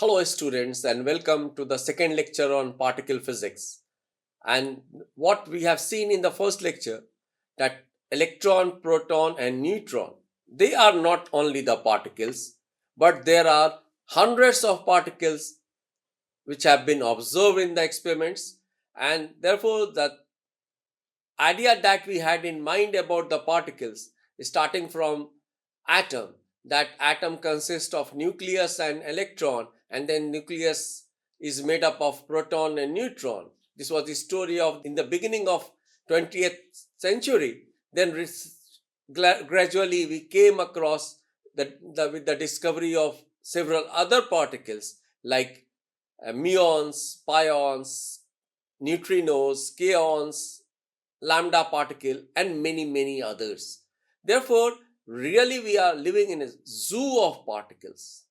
Hello, students, and welcome to the second lecture on particle physics. And what we have seen in the first lecture that electron, proton, and neutron they are not only the particles, but there are hundreds of particles which have been observed in the experiments, and therefore the idea that we had in mind about the particles starting from atom, that atom consists of nucleus and electron, and then nucleus is made up of proton and neutron. This was the story of in the beginning of 20th century. Then gradually we came across with the discovery of several other particles like muons, pions, neutrinos, kaons, lambda particle, and many, many others. Therefore, really, we are living in a zoo of particles,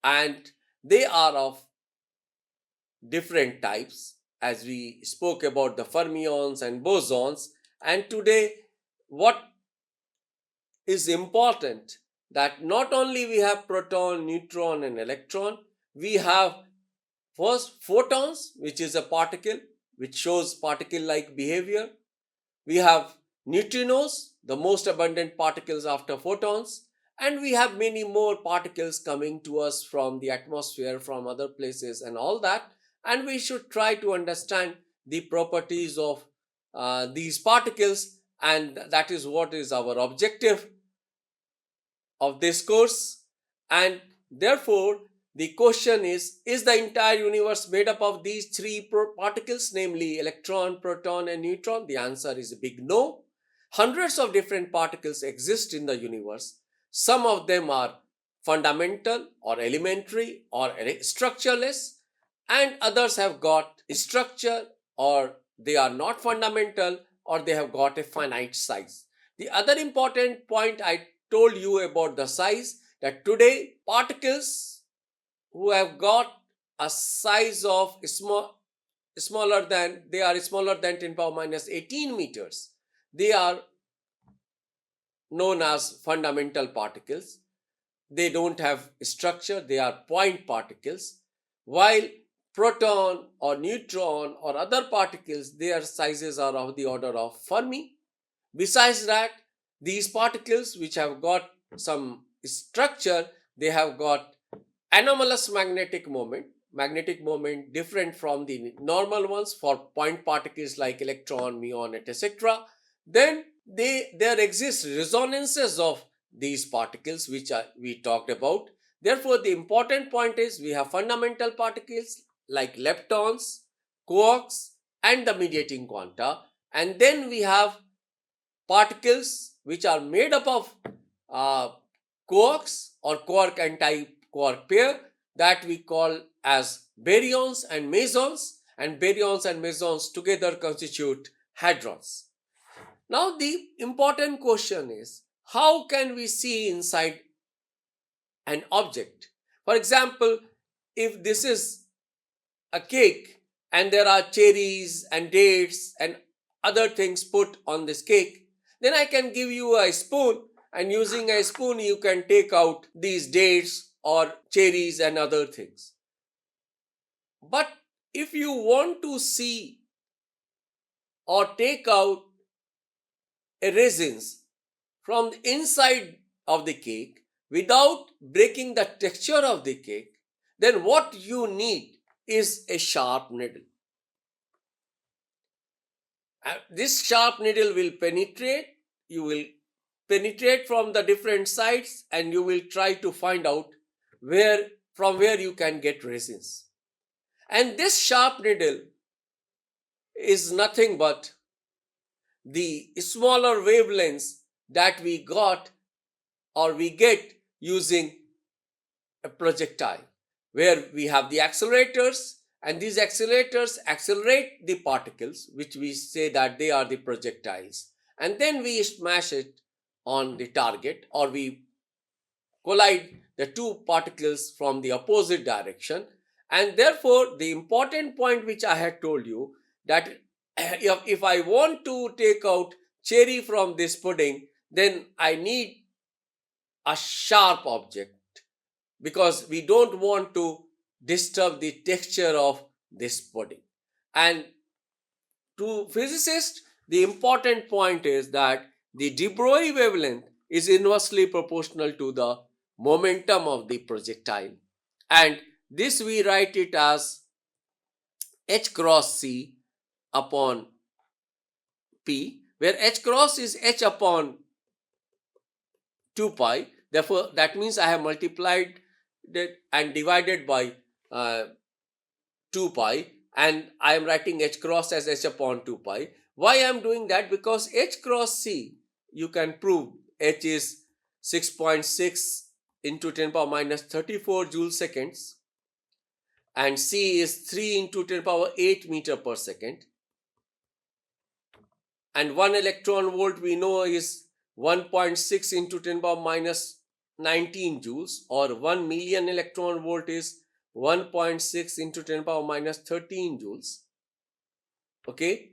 and they are of different types, as we spoke about the fermions and bosons. And today, what is important that not only we have proton, neutron, and electron, we have first photons, which is a particle which shows particle like behavior. We have neutrinos, the most abundant particles after photons, and we have many more particles coming to us from the atmosphere, from other places, and all that. And we should try to understand the properties of these particles, and that is what is our objective of this course. And therefore, the question is the entire universe made up of these three particles, namely electron, proton, and neutron? The answer is a big no. Hundreds of different particles exist in the universe. Some of them are fundamental or elementary or structureless, and others have got structure, or they are not fundamental, or they have got a finite size. The other important point I told you about the size, that today particles who have got a size of smaller than, they are smaller than 10 power minus 18 meters, they are known as fundamental particles. They don't have structure, they are point particles, while proton or neutron or other particles, their sizes are of the order of Fermi. Besides that, these particles which have got some structure, they have got anomalous magnetic moment different from the normal ones for point particles like electron, muon, etc. Then there exist resonances of these particles which we talked about. Therefore, the important point is we have fundamental particles like leptons, quarks, and the mediating quanta, and then we have particles which are made up of uh, quarks or quark anti-quark pair, that we call as baryons and mesons, and baryons and mesons together constitute hadrons. Now the important question is, how can we see inside an object? For example, if this is a cake and there are cherries and dates and other things put on this cake, then I can give you a spoon, and using a spoon you can take out these dates or cherries and other things. But if you want to see or take out a resins from the inside of the cake without breaking the texture of the cake, then what you need is a sharp needle. This sharp needle will penetrate, you will penetrate from the different sides, and you will try to find out where you can get resins. And this sharp needle is nothing but the smaller wavelengths that we got or we get using a projectile, where we have the accelerators, and these accelerators accelerate the particles, which we say that they are the projectiles, and then we smash it on the target, or we collide the two particles from the opposite direction. And therefore, the important point which I had told you, that if I want to take out cherry from this pudding, then I need a sharp object, because we don't want to disturb the texture of this body. And to physicists, the important point is that the de Broglie wavelength is inversely proportional to the momentum of the projectile. And this we write it as h cross c upon p, where h cross is h upon 2 pi. Therefore, that means I have multiplied it and divided by 2 pi, and I am writing h cross as h upon 2 pi. Why I am doing that? Because h cross c, you can prove h is 6.6 into 10 power minus 34 joule seconds, and c is 3 into 10 power 8 meter per second. And 1 electron volt we know is 1.6 into 10 power minus 19 joules, or 1 million electron volt is 1.6 into 10 power minus 13 joules. Okay,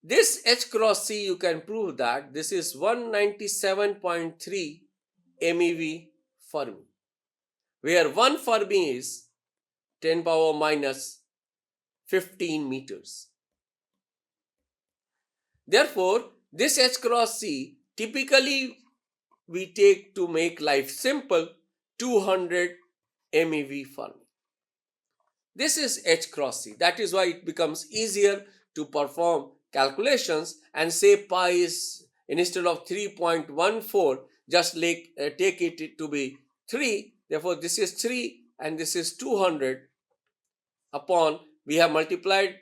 this h cross c, you can prove that this is 197.3 MeV Fermi, where 1 Fermi is 10 power minus 15 meters. Therefore, this h cross c typically we take to make life simple 200 MeV Fermi. This is h cross c. That is why it becomes easier to perform calculations and say pi is, instead of 3.14, just take it to be 3. Therefore, this is 3 and this is 200 upon, we have multiplied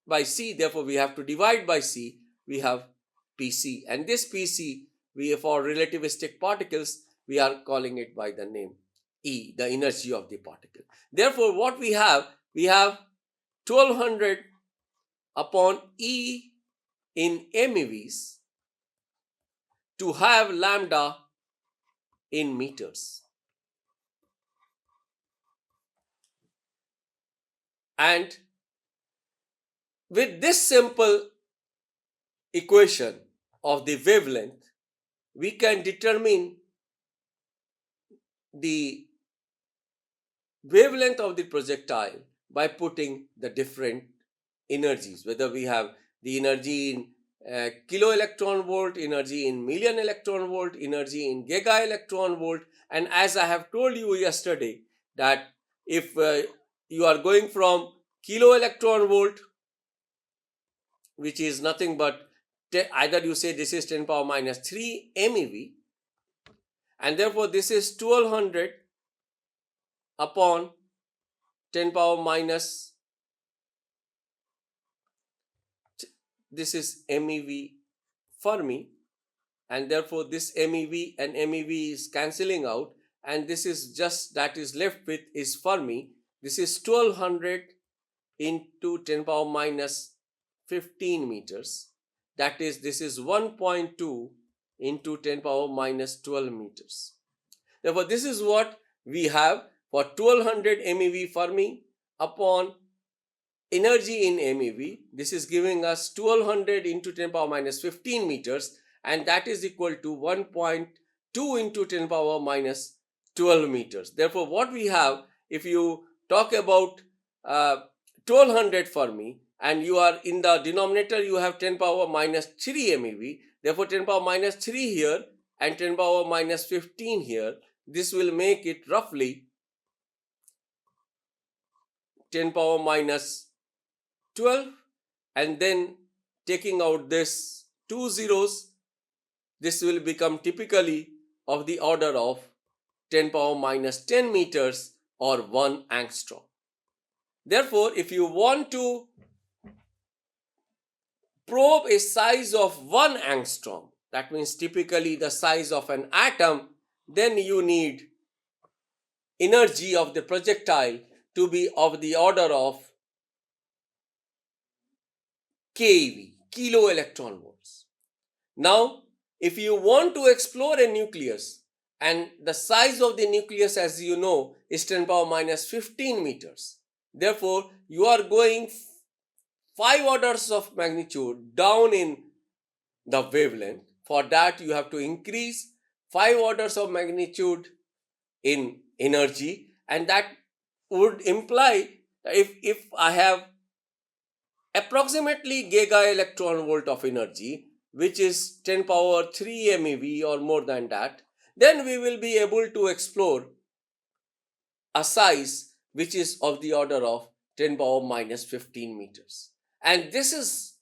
by c, therefore we have to divide by c, we have Pc, and this Pc, we, for relativistic particles, we are calling it by the name E, the energy of the particle. Therefore, what we have 1200 upon E in MeVs to have lambda in meters. And with this simple equation of the wavelength, we can determine the wavelength of the projectile by putting the different energies, whether we have the energy in kilo electron volt, energy in million electron volt, energy in giga electron volt. And as I have told you yesterday, that if you are going from kilo electron volt, which is nothing but either you say this is 10 power minus 3 MeV, and therefore this is 1200 upon 10 power minus, this is MeV Fermi, and therefore this MeV and MeV is cancelling out, and this is just, that is left with is Fermi. This is 1200 into 10 power minus 15 meters. That is, this is 1.2 into 10 power minus 12 meters. Therefore, this is what we have for 1200 MeV Fermi upon energy in MeV. This is giving us 1200 into 10 power minus 15 meters, and that is equal to 1.2 into 10 power minus 12 meters. Therefore, what we have, if you talk about 1200 Fermi, and you are in the denominator, you have 10 power minus 3 MeV. Therefore, 10 power minus 3 here and 10 power minus 15 here. This will make it roughly 10 power minus 12, and then taking out this 2 zeros, this will become typically of the order of 10 power minus 10 meters or 1 angstrom. Therefore, if you want to probe a size of 1 angstrom, that means typically the size of an atom, then you need energy of the projectile to be of the order of keV, kilo electron volts. Now, if you want to explore a nucleus, and the size of the nucleus, as you know, is 10 power minus 15 meters. Therefore, you are going 5 orders of magnitude down in the wavelength. For that, you have to increase 5 orders of magnitude in energy, and that would imply if I have approximately giga electron volt of energy, which is 10 power 3 MeV or more than that, then we will be able to explore a size which is of the order of 10 power minus 15 meters. And this is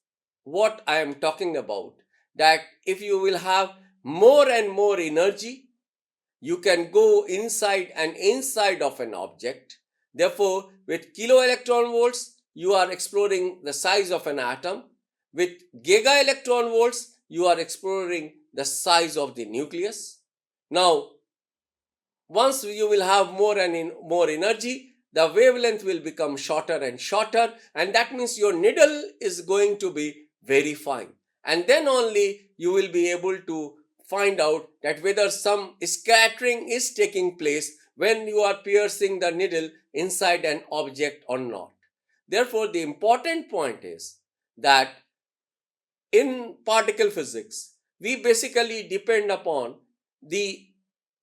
what I am talking about, that if you will have more and more energy, you can go inside and inside of an object. Therefore, with kilo electron volts, you are exploring the size of an atom. With giga electron volts, you are exploring the size of the nucleus. Now, once you will have more and more energy, the wavelength will become shorter and shorter, and that means your needle is going to be very fine. And then only you will be able to find out that whether some scattering is taking place when you are piercing the needle inside an object or not. Therefore, the important point is that in particle physics, we basically depend upon the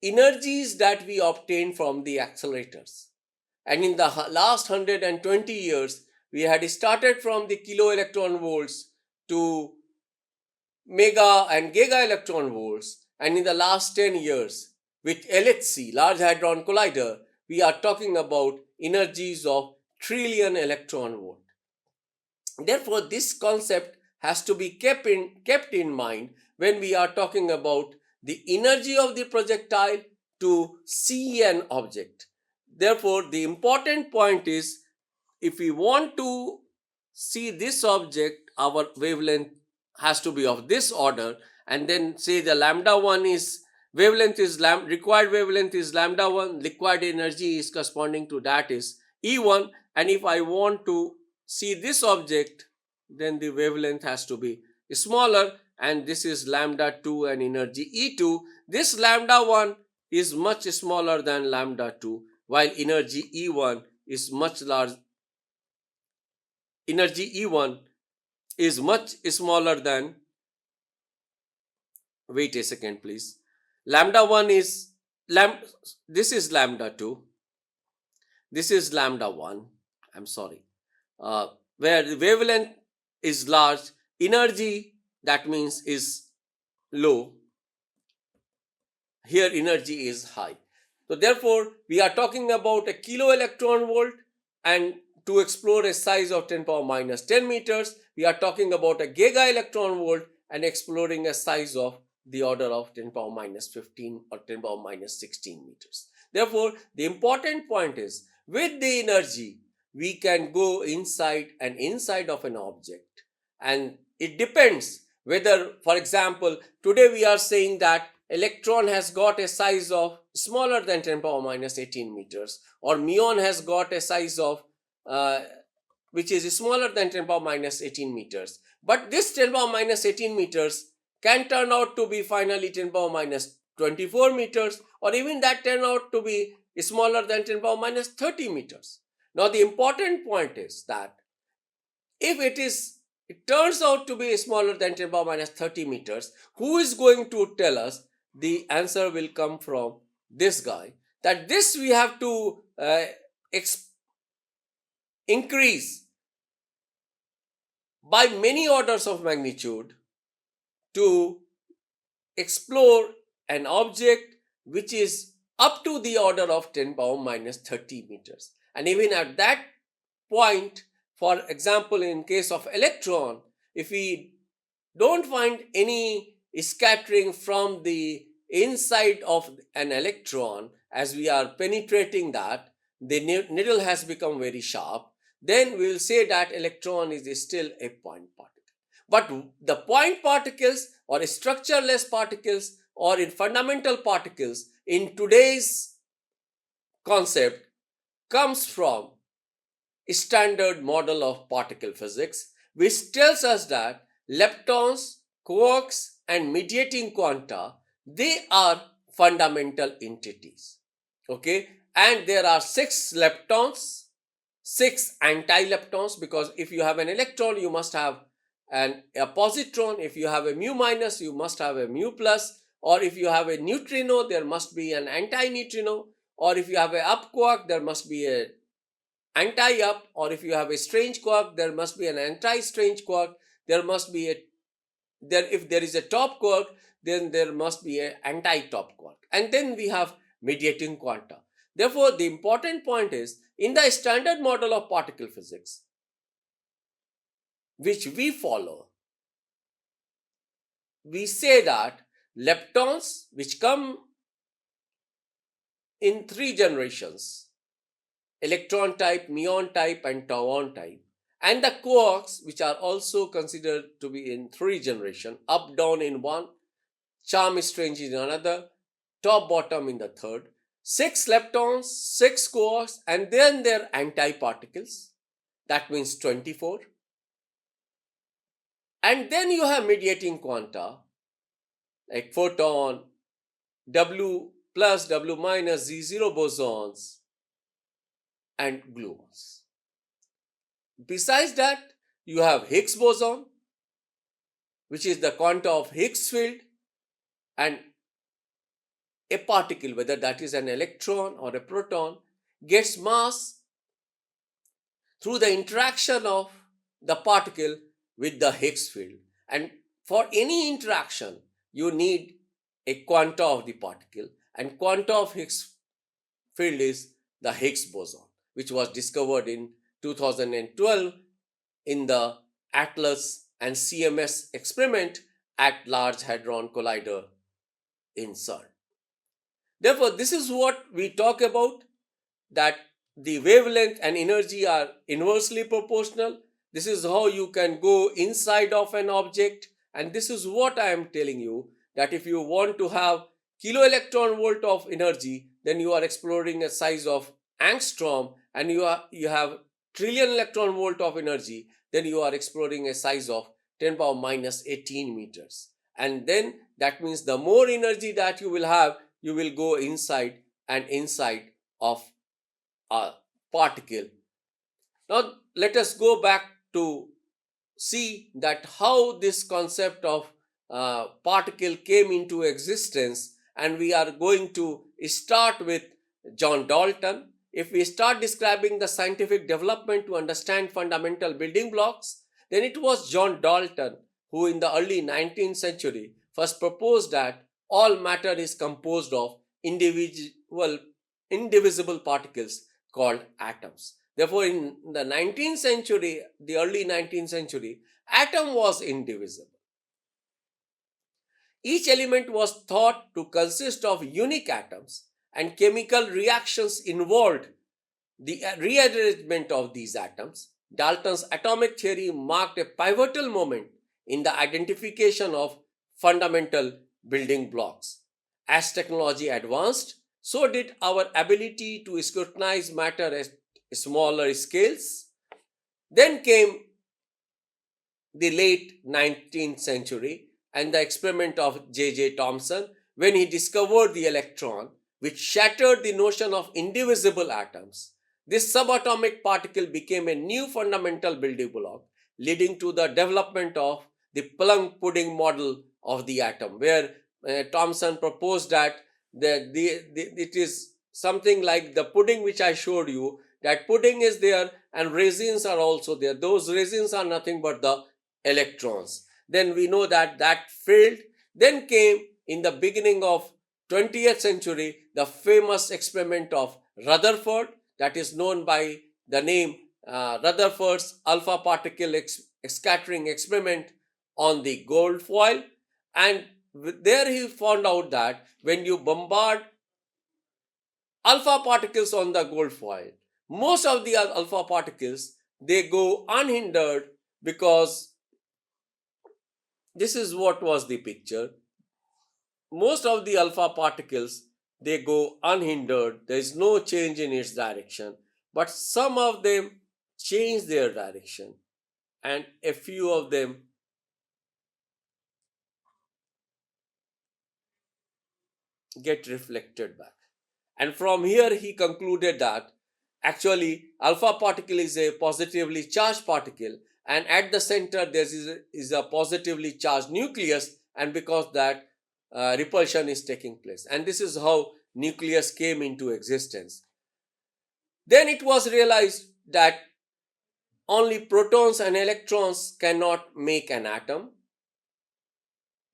energies that we obtain from the accelerators. And in the last 120 years, we had started from the kilo electron volts to mega and giga electron volts. And in the last 10 years, with LHC, Large Hadron Collider, we are talking about energies of trillion electron volt. Therefore, this concept has to be kept in mind when we are talking about the energy of the projectile to see an object. Therefore, the important point is, if we want to see this object, our wavelength has to be of this order, and then say the lambda 1 is wavelength is required wavelength is lambda 1, required energy is corresponding to that is E1, and if I want to see this object, then the wavelength has to be smaller, and this is lambda 2 and energy E2. This lambda 1 is much smaller than lambda 2, while energy E1 is much large. Energy E1 is much smaller than, wait a second please, lambda 1 is, this is lambda 2, this is lambda 1, I'm sorry, where the wavelength is large, energy, that means, is low. Here energy is high. So therefore, we are talking about a kilo electron volt, and to explore a size of 10 power minus 10 meters, we are talking about a giga electron volt and exploring a size of the order of 10 power minus 15 or 10 power minus 16 meters. Therefore, the important point is, with the energy, we can go inside and inside of an object, and it depends whether, for example, today we are saying that electron has got a size of smaller than 10 power minus 18 meters, or muon has got a size of which is smaller than 10 power minus 18 meters. But this 10 power minus 18 meters can turn out to be finally 10 power minus 24 meters, or even that turn out to be smaller than 10 power minus 30 meters. Now the important point is that if it turns out to be smaller than 10 power minus 30 meters, who is going to tell us? The answer will come from this guy, that this we have to increase by many orders of magnitude to explore an object which is up to the order of 10 power minus 30 meters. And even at that point, for example, in case of electron, if we don't find any scattering from the inside of an electron as we are penetrating that, the needle has become very sharp, then we will say that electron is still a point particle. But the point particles or structureless particles or in fundamental particles in today's concept comes from a standard model of particle physics, which tells us that leptons, quarks, and mediating quanta, they are fundamental entities. Okay, and there are 6 leptons, 6 anti-leptons, because if you have an electron, you must have a positron. If you have a mu minus, you must have a mu plus, or if you have a neutrino, there must be an anti-neutrino, or if you have an up quark, there must be a anti-up, or if you have a strange quark, there must be an anti-strange quark. There must be a if there is a top quark, then there must be an anti-top quark, and then we have mediating quanta. Therefore, the important point is, in the standard model of particle physics, which we follow, we say that leptons, which come in three generations, electron type, muon type, and tauon type, and the quarks, which are also considered to be in three generations, up down in one, charm strange in another, top bottom in the third, 6 leptons, 6 quarks, and then their antiparticles, that means 24. And then you have mediating quanta like photon, W plus, W minus, Z0 bosons, and gluons. Besides that, you have Higgs boson, which is the quanta of Higgs field, and a particle, whether that is an electron or a proton, gets mass through the interaction of the particle with the Higgs field. And for any interaction, you need a quanta of the particle, and quanta of Higgs field is the Higgs boson, which was discovered in 2012 in the ATLAS and CMS experiment at Large Hadron Collider in CERN. Therefore, this is what we talk about, that the wavelength and energy are inversely proportional. This is how you can go inside of an object, and this is what I am telling you, that if you want to have kilo electron volt of energy, then you are exploring a size of angstrom, and you have trillion electron volt of energy, then you are exploring a size of 10 power minus 18 meters. And then that means the more energy that you will have, you will go inside and inside of a particle. Now let us go back to see that how this concept of particle came into existence, and we are going to start with John Dalton. If we start describing the scientific development to understand fundamental building blocks, then it was John Dalton who in the early 19th century first proposed that all matter is composed of indivisible particles called atoms. Therefore, in the 19th century, the early 19th century, atom was indivisible. Each element was thought to consist of unique atoms, and chemical reactions involved the rearrangement of these atoms. Dalton's atomic theory marked a pivotal moment in the identification of fundamental building blocks. As technology advanced, so did our ability to scrutinize matter at smaller scales. Then came the late 19th century and the experiment of J.J. Thomson, when he discovered the electron, which shattered the notion of indivisible atoms. This subatomic particle became a new fundamental building block, leading to the development of the plum pudding model of the atom, where Thomson proposed that it is something like the pudding which I showed you, that pudding is there and resins are also there. Those resins are nothing but the electrons. Then we know that that failed. Then came in the beginning of 20th century the famous experiment of Rutherford, that is known by the name Rutherford's alpha particle scattering experiment on the gold foil. And there he found out that when you bombard alpha particles on the gold foil, most of the alpha particles, they go unhindered, because this is what was the picture. Most of the alpha particles, they go unhindered. There is no change in its direction, but some of them change their direction, and a few of them get reflected back. And from here he concluded that actually alpha particle is a positively charged particle, and at the center there is a positively charged nucleus, and because that repulsion is taking place. And this is how nucleus came into existence. Then it was realized that only protons and electrons cannot make an atom,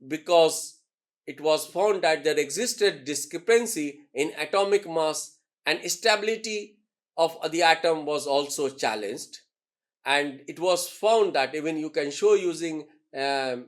because it was found that there existed discrepancy in atomic mass and stability of the atom was also challenged. And it was found that even you can show using Heisenberg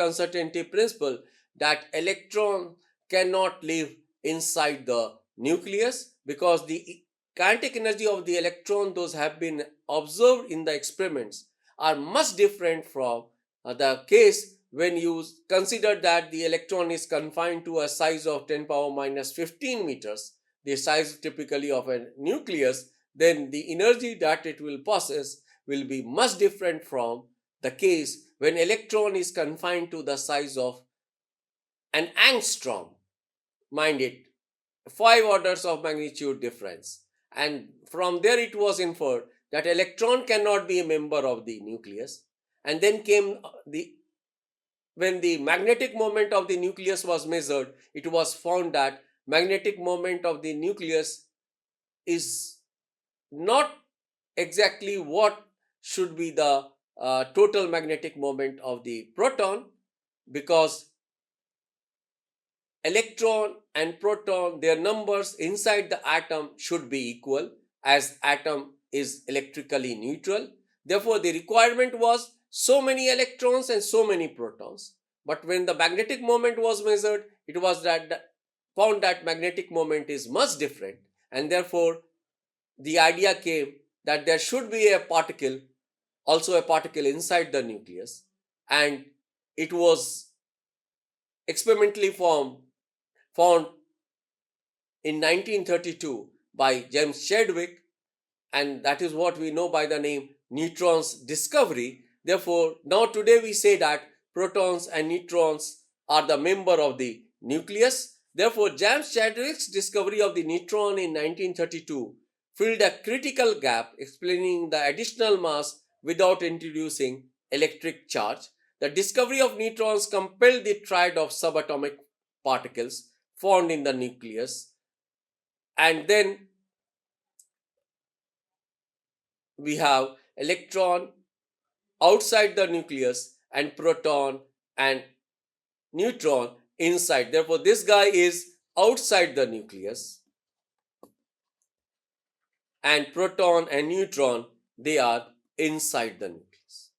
uncertainty principle that electron cannot live inside the nucleus, because the kinetic energy of the electron, those have been observed in the experiments, are much different from the case when you consider that the electron is confined to a size of 10 power minus 15 meters, the size typically of a nucleus, then the energy that it will possess will be much different from the case when electron is confined to the size of an angstrom. Mind it, 5 orders of magnitude difference. And from there it was inferred that electron cannot be a member of the nucleus. And then came when the magnetic moment of the nucleus was measured, it was found that magnetic moment of the nucleus is not exactly what should be the total magnetic moment of the proton, because electron and proton, their numbers inside the atom should be equal, as atom is electrically neutral. Therefore the requirement was so many electrons and so many protons. But when the magnetic moment was measured, it was found that magnetic moment is much different, and therefore the idea came that there should be a particle, also a particle inside the nucleus. And it was experimentally found in 1932 by James Chadwick, and that is what we know by the name neutrons discovery. Therefore now today we say that protons and neutrons are the member of the nucleus. Therefore James Chadwick's discovery of the neutron in 1932 filled a critical gap, explaining the additional mass without introducing electric charge. The discovery of neutrons compelled the triad of subatomic particles found in the nucleus. And then we have electron outside the nucleus and proton and neutron inside. Therefore this guy is outside the nucleus, and proton and neutron, they are inside the nucleus.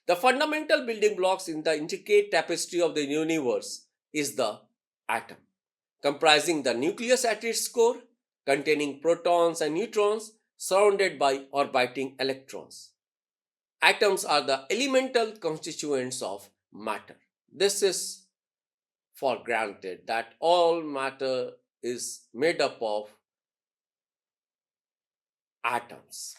The fundamental building blocks in the intricate tapestry of the universe is the atom, comprising the nucleus at its core, containing protons and neutrons surrounded by orbiting electrons. Atoms are the elemental constituents of matter. This is for granted that all matter is made up of atoms.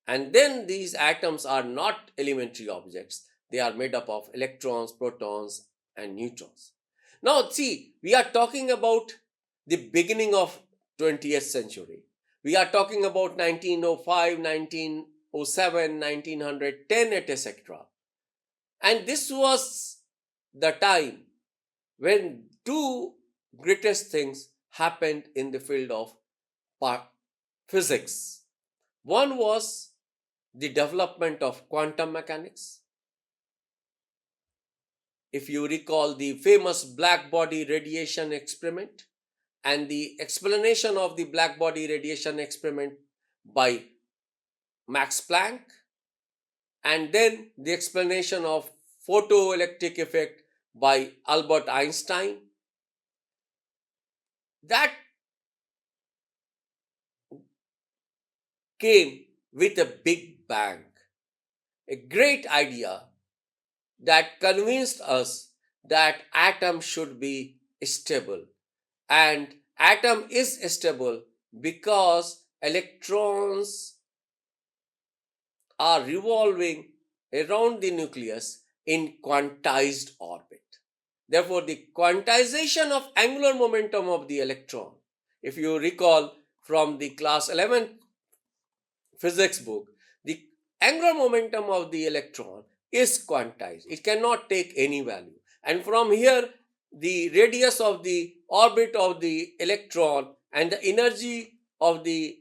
And then these atoms are not elementary objects. They are made up of electrons, protons, and neutrons. Now see, we are talking about the beginning of 20th century. We are talking about 1905, 1907, 1910, etc. And this was the time when two greatest things happened in the field of physics. One was the development of quantum mechanics. If you recall the famous black body radiation experiment and the explanation of the black body radiation experiment by Max Planck, and then the explanation of photoelectric effect by Albert Einstein, that came with a big bang, a great idea that convinced us that atom should be stable, and atom is stable because electrons are revolving around the nucleus in quantized orbit. Therefore the quantization of angular momentum of the electron, if you recall from the class 11 physics book, the angular momentum of the electron is quantized. It cannot take any value. And from here, the radius of the orbit of the electron and the energy of the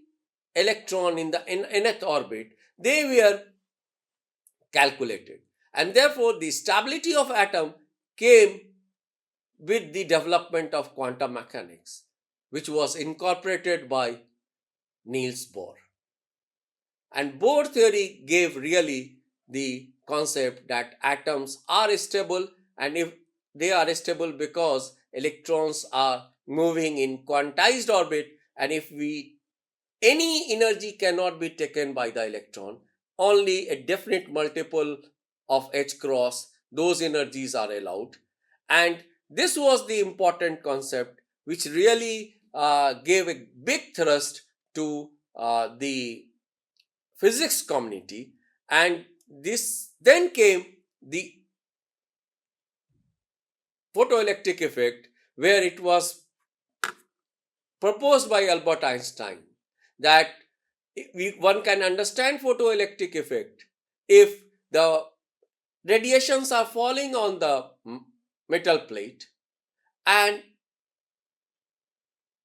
electron in the nth orbit, they were calculated. And therefore, the stability of atom came with the development of quantum mechanics, which was incorporated by Niels Bohr. And Bohr theory gave really the concept that atoms are stable, and if they are stable because electrons are moving in quantized orbit, and if we any energy cannot be taken by the electron, only a definite multiple of h cross those energies are allowed. And this was the important concept which really gave a big thrust to the physics community. And this then came the photoelectric effect, where it was proposed by Albert Einstein that one can understand photoelectric effect if the radiations are falling on the metal plate and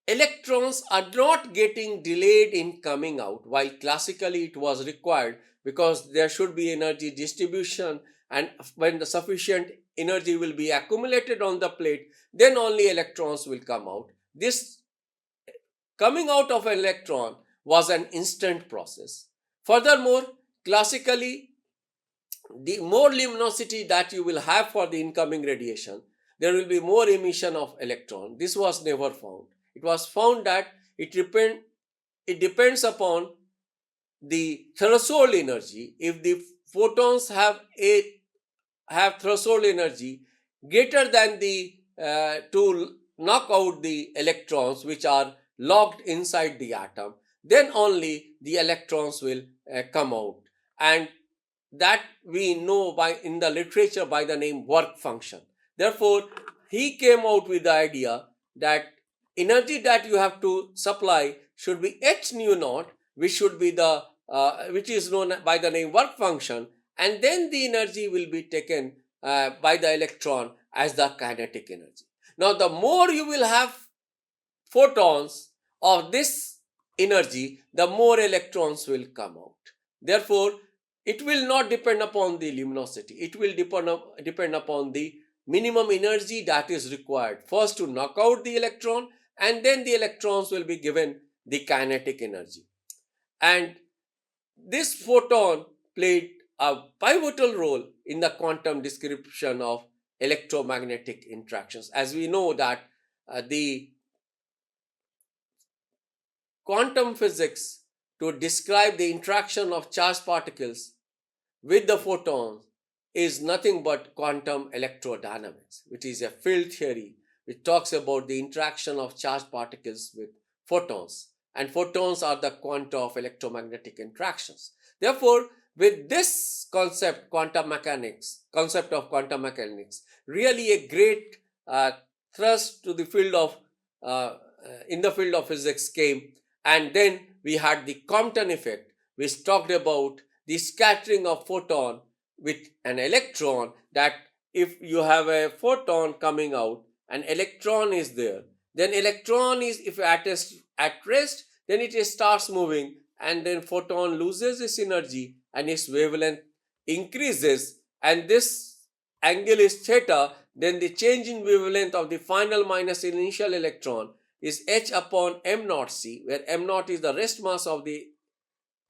electrons are not getting delayed in coming out, while classically it was required because there should be energy distribution, and when the sufficient energy will be accumulated on the plate, then only electrons will come out. This coming out of an electron was an instant process. Furthermore, classically, the more luminosity that you will have for the incoming radiation, there will be more emission of electron. This was never found. It was found that it depends upon the threshold energy. If the photons have threshold energy greater than the to knock out the electrons which are locked inside the atom, then only the electrons will come out. And that we know by in the literature by the name work function. Therefore, he came out with the idea that energy that you have to supply should be h nu naught, which should be the which is known by the name work function, and then the energy will be taken by the electron as the kinetic energy. Now, the more you will have photons of this energy, the more electrons will come out. Therefore, it will not depend upon the luminosity. It will depend upon the minimum energy that is required first to knock out the electron, and then the electrons will be given the kinetic energy. And this photon played a pivotal role in the quantum description of electromagnetic interactions. As we know that the quantum physics to describe the interaction of charged particles with the photons is nothing but quantum electrodynamics, which is a field theory which talks about the interaction of charged particles with photons, and photons are the quanta of electromagnetic interactions. Therefore, with this concept of quantum mechanics, really a great thrust to the field of in the field of physics came. And then we had the Compton effect, which talked about the scattering of photon with an electron, that if you have a photon coming out, an electron is there, then electron is, if at rest, then it starts moving, and then photon loses its energy and its wavelength increases, and this angle is theta. Then the change in wavelength of the final minus initial electron is h upon m naught c, where m naught is the rest mass of the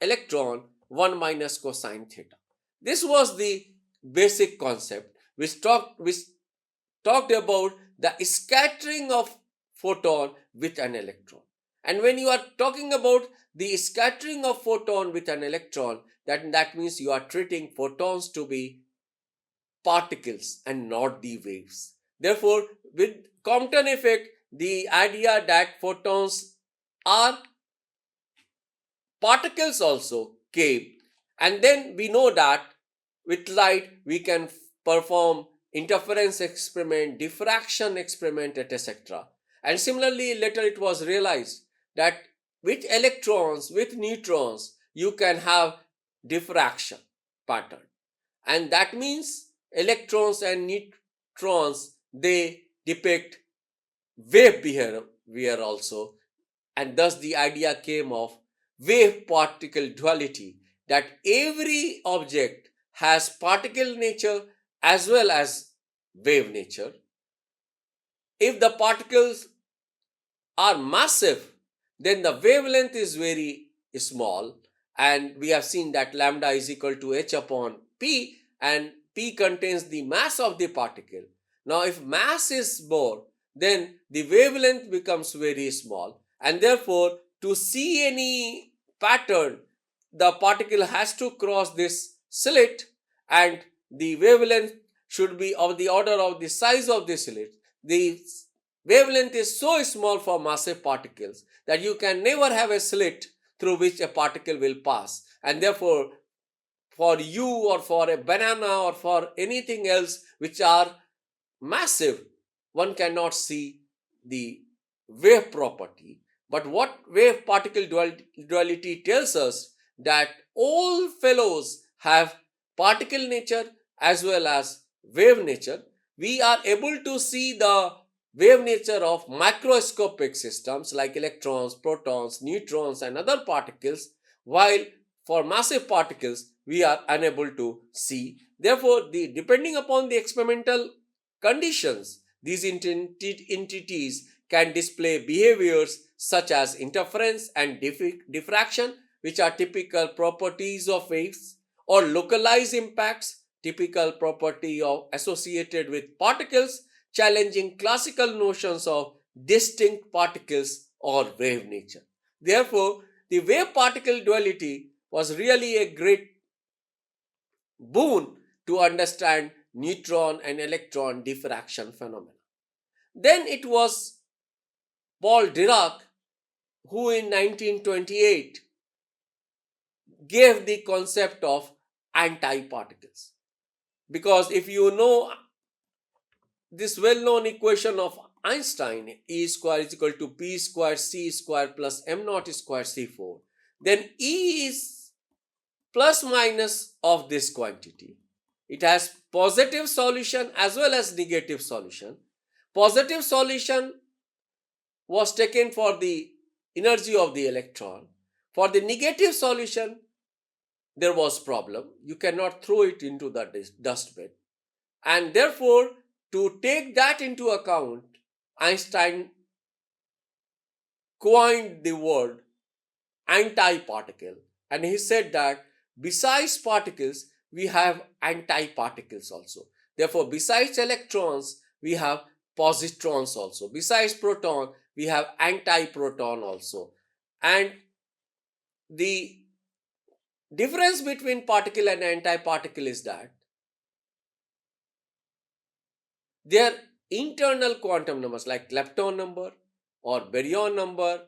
electron, 1 minus cosine theta. This was the basic concept which talked about the scattering of photon with an electron. And when you are talking about the scattering of photon with an electron, that means you are treating photons to be particles and not the waves. Therefore, with Compton effect, the idea that photons are particles also came. And then we know that with light we can perform interference experiment, diffraction experiment, etc. And similarly, later it was realized that with electrons, with neutrons, you can have diffraction pattern. And that means electrons and neutrons, they depict wave behavior also, and thus the idea came of wave particle duality, that every object has particle nature as well as wave nature. If the particles are massive, then the wavelength is very small, and we have seen that lambda is equal to h upon p, and p contains the mass of the particle. Now, if mass is more, then the wavelength becomes very small, and therefore, to see any pattern, the particle has to cross this slit, and the wavelength should be of the order of the size of the slit. The wavelength is so small for massive particles that you can never have a slit through which a particle will pass, and therefore for you or for a banana or for anything else which are massive, one cannot see the wave property. But what wave particle duality tells us, that all fellows have particle nature as well as wave nature. We are able to see the wave nature of microscopic systems like electrons, protons, neutrons, and other particles, while for massive particles we are unable to see. Therefore, depending upon the experimental conditions, these entities can display behaviors such as interference and diffraction, which are typical properties of waves, or localized impacts, typical property of associated with particles, challenging classical notions of distinct particles or wave nature. Therefore, the wave particle duality was really a great boon to understand neutron and electron diffraction phenomena. Then it was Paul Dirac who in 1928 gave the concept of antiparticles. Because if you know this well-known equation of Einstein, E square is equal to P square C square plus M naught square C4, then E is plus minus of this quantity. It has positive solution as well as negative solution. Positive solution was taken for the energy of the electron. For the negative solution, there was problem. You cannot throw it into the dustbin. And therefore, to take that into account, Einstein coined the word antiparticle. And he said that besides particles, we have antiparticles also. Therefore, besides electrons, we have positrons also. Besides proton, we have antiproton also. And the difference between particle and antiparticle is that their internal quantum numbers like lepton number or baryon number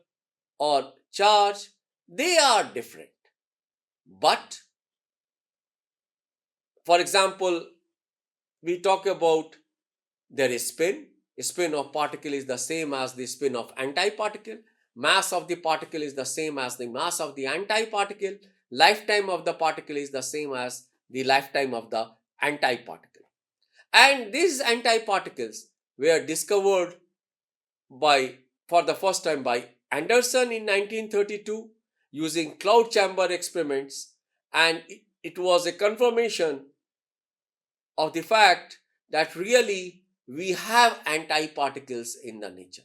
or charge, they are different. But for example, we talk about their spin. Spin of particle is the same as the spin of antiparticle. Mass of the particle is the same as the mass of the antiparticle. Lifetime of the particle is the same as the lifetime of the antiparticle. And these antiparticles were discovered for the first time by Anderson in 1932 using cloud chamber experiments, and it was a confirmation of the fact that really we have antiparticles in the nature.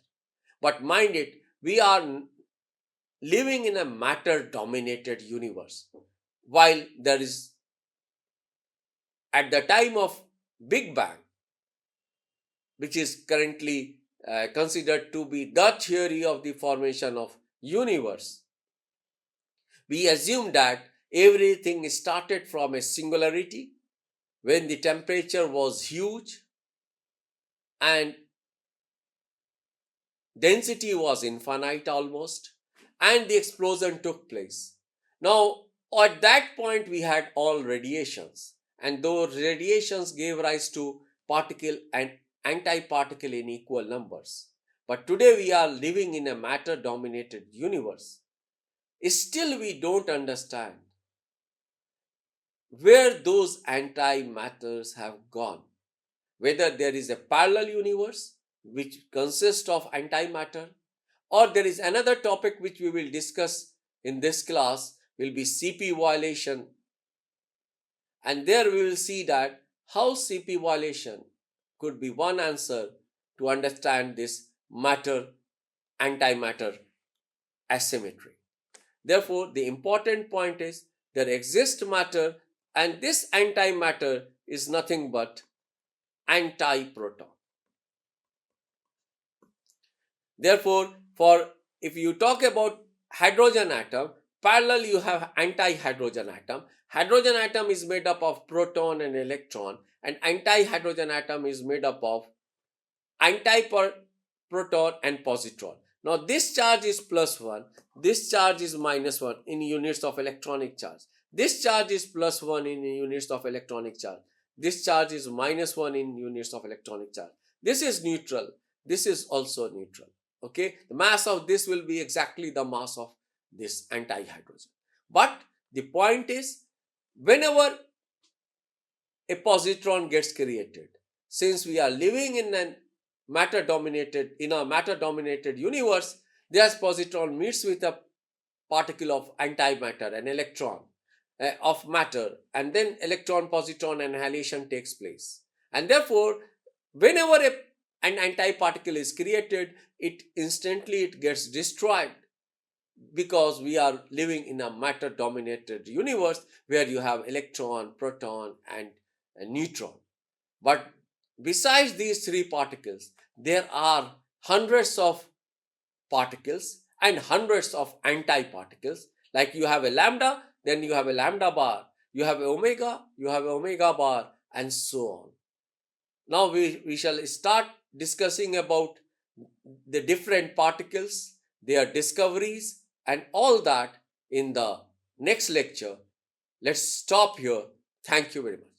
But mind it, we are living in a matter dominated universe. While there is, at the time of Big Bang, which is currently considered to be the theory of the formation of universe, we assume that everything started from a singularity when the temperature was huge and density was infinite almost, and the explosion took place. Now, at that point, we had all radiations, and those radiations gave rise to particle and antiparticle in equal numbers. But today, we are living in a matter dominated universe. Still, we don't understand where those antimatters have gone, whether there is a parallel universe which consists of antimatter, or there is another topic which we will discuss in this class will be CP violation, and there we will see that how CP violation could be one answer to understand this matter antimatter asymmetry. Therefore, the important point is there exists matter, and this antimatter is nothing but antiproton. Therefore, if you talk about hydrogen atom, parallel you have anti-hydrogen atom. Hydrogen atom is made up of proton and electron, and anti-hydrogen atom is made up of anti-proton and positron. Now this charge is +1, this charge is -1 in units of electronic charge. This charge is +1 in units of electronic charge. This charge is -1 in units of electronic charge. This is neutral. This is also neutral. Okay, the mass of this will be exactly the mass of this anti-hydrogen. But the point is, whenever a positron gets created, since we are living in a matter dominated universe, this positron meets with a particle of antimatter, an electron of matter, and then electron positron annihilation takes place. And therefore, whenever an antiparticle is created, it instantly gets destroyed, because we are living in a matter dominated universe where you have electron, proton, and a neutron. But besides these three particles, there are hundreds of particles and hundreds of antiparticles. Like you have a lambda, then you have a lambda bar, you have a omega, you have a omega bar, and so on. Now we shall start discussing about the different particles, their discoveries, and all that in the next lecture. Let's stop here. Thank you very much.